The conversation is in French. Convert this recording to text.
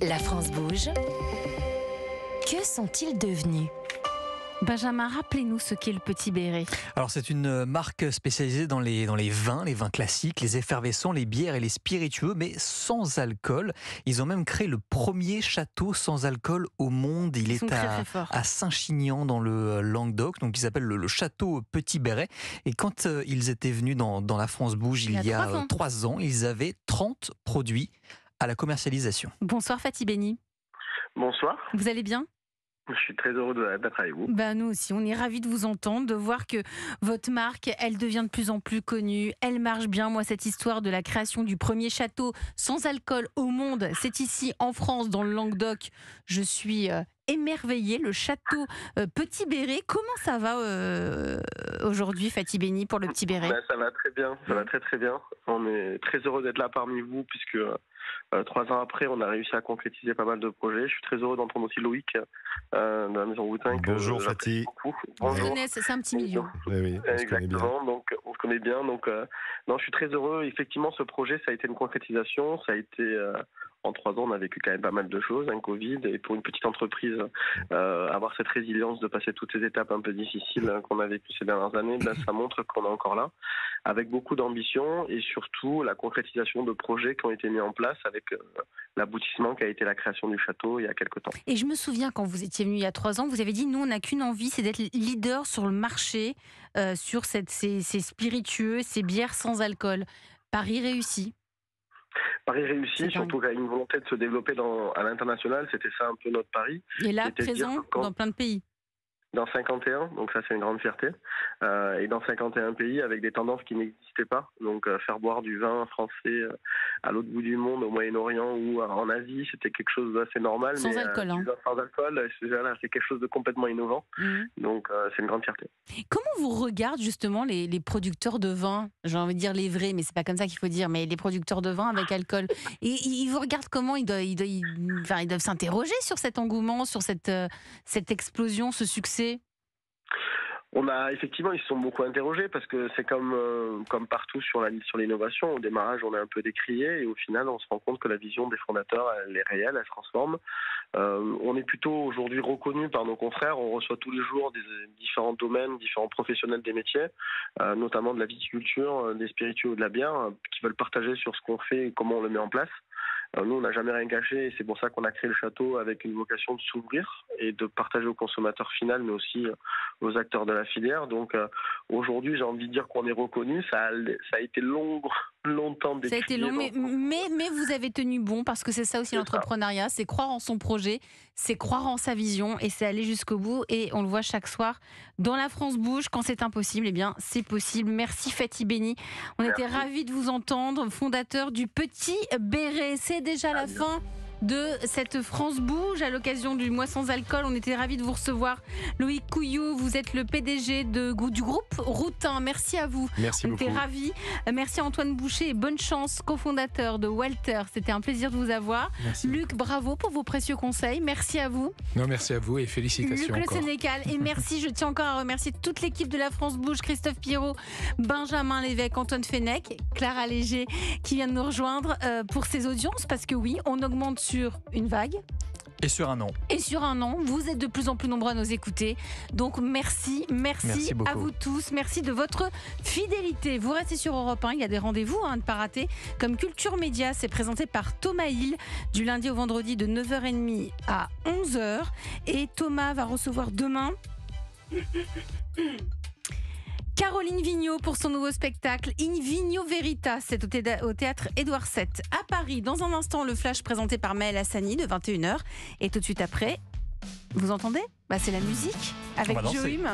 La France bouge. Que sont-ils devenus ? Benjamin, rappelez-nous ce qu'est le Petit Béret. Alors c'est une marque spécialisée dans les vins, les vins classiques, les effervescents, les bières et les spiritueux, mais sans alcool. Ils ont même créé le premier château sans alcool au monde. Il est très forts. à Saint-Chinian dans le Languedoc, donc il s'appelle le château Petit Béret. Et quand ils étaient venus dans la France bouge il y a 3 ans, ils avaient 30 produits à la commercialisation. Bonsoir Fatih Béni. Bonsoir. Vous allez bien ? Je suis très heureux d'être avec vous. Nous aussi, on est ravis de vous entendre, de voir que votre marque, elle devient de plus en plus connue, elle marche bien. Moi, cette histoire de la création du premier château sans alcool au monde, c'est ici en France, dans le Languedoc. Je suis émerveillée, le château Petit Béret. Comment ça va aujourd'hui, Fatih Béni, pour le Petit Béret ? Ça va très bien, ça va très très bien. On est très heureux d'être là parmi vous, puisque 3 ans après, on a réussi à concrétiser pas mal de projets. Je suis très heureux d'entendre aussi Loïc de la Maison Boutin. Bonjour Fatih. Bonjour. C'est un petit milieu. Oui, on se connaît bien. Exactement, donc on se connaît bien. Donc, non, je suis très heureux. Effectivement, ce projet, ça a été une concrétisation. Ça a été... En 3 ans, on a vécu quand même pas mal de choses, un Covid, et pour une petite entreprise, avoir cette résilience de passer toutes ces étapes un peu difficiles qu'on a vécues ces dernières années, ça montre qu'on est encore là, avec beaucoup d'ambition et surtout la concrétisation de projets qui ont été mis en place avec l'aboutissement qui a été la création du château il y a quelques temps. Et je me souviens quand vous étiez venu il y a 3 ans, vous avez dit nous on n'a qu'une envie, c'est d'être leader sur le marché, sur ces spiritueux, ces bières sans alcool. Paris réussi. Paris réussi, surtout qu'il y a une volonté de se développer à l'international, c'était ça un peu notre pari. Et là, présent dans plein de pays. Dans 51, donc ça c'est une grande fierté, et dans 51 pays avec des tendances qui n'existaient pas, donc faire boire du vin français à l'autre bout du monde, au Moyen-Orient ou en Asie, c'était quelque chose d'assez normal. Sans alcool. Du vin sans alcool, c'est quelque chose de complètement innovant, donc c'est une grande fierté. Comment vous regardent justement les producteurs de vin, j'ai envie de dire les vrais, mais c'est pas comme ça qu'il faut dire, mais les producteurs de vin avec alcool, et ils vous regardent comment, ils doivent s'interroger sur cet engouement, sur cette explosion, ce succès. Effectivement, ils se sont beaucoup interrogés parce que c'est comme partout sur l'innovation. Au démarrage, on est un peu décrié et au final, on se rend compte que la vision des fondateurs, elle est réelle, elle se transforme. On est plutôt aujourd'hui reconnu par nos confrères. On reçoit tous les jours des différents domaines, différents professionnels des métiers, notamment de la viticulture, des spiritueux ou de la bière, qui veulent partager sur ce qu'on fait et comment on le met en place. Nous, on n'a jamais rien caché et c'est pour ça qu'on a créé le château avec une vocation de s'ouvrir et de partager au consommateur final, mais aussi aux acteurs de la filière. Donc aujourd'hui, j'ai envie de dire qu'on est reconnu. Ça a été longtemps d'étudier. Ça a été long, mais vous avez tenu bon parce que c'est ça aussi l'entrepreneuriat, c'est croire en son projet, c'est croire en sa vision et c'est aller jusqu'au bout. Et on le voit chaque soir dans La France bouge. Quand c'est impossible, eh bien c'est possible. Merci Fatih Béni. On était ravis de vous entendre, fondateur du Petit Béret. C'est déjà la fin de cette France bouge à l'occasion du mois sans alcool. On était ravis de vous recevoir. Loïc Couillou, vous êtes le PDG du groupe Route 1. Merci à vous. Merci beaucoup. On était ravis. Merci à Antoine Boucher et bonne chance, cofondateur de Walter. C'était un plaisir de vous avoir. Merci. Luc, bravo pour vos précieux conseils. Merci à vous. Non, merci à vous et félicitations Luc encore. Le Sénécal. Et merci, je tiens encore à remercier toute l'équipe de La France bouge, Christophe Pierrot, Benjamin Lévesque, Antoine Fenech, Clara Léger qui vient de nous rejoindre pour ces audiences parce que oui, on augmente sur une vague. Et sur un an. Et sur un an, vous êtes de plus en plus nombreux à nous écouter. Donc merci à vous tous. Merci de votre fidélité. Vous restez sur Europe 1, il y a des rendez-vous à ne pas rater. Comme Culture Média, c'est présenté par Thomas Hill du lundi au vendredi de 9h30 à 11h. Et Thomas va recevoir demain Caroline Vigneault pour son nouveau spectacle In Vigno Veritas, c'est au théâtre Édouard VII à Paris. Dans un instant, le flash présenté par Maëlle Hassani de 21h. Et tout de suite après, vous entendez ? C'est la musique avec Joe Hume.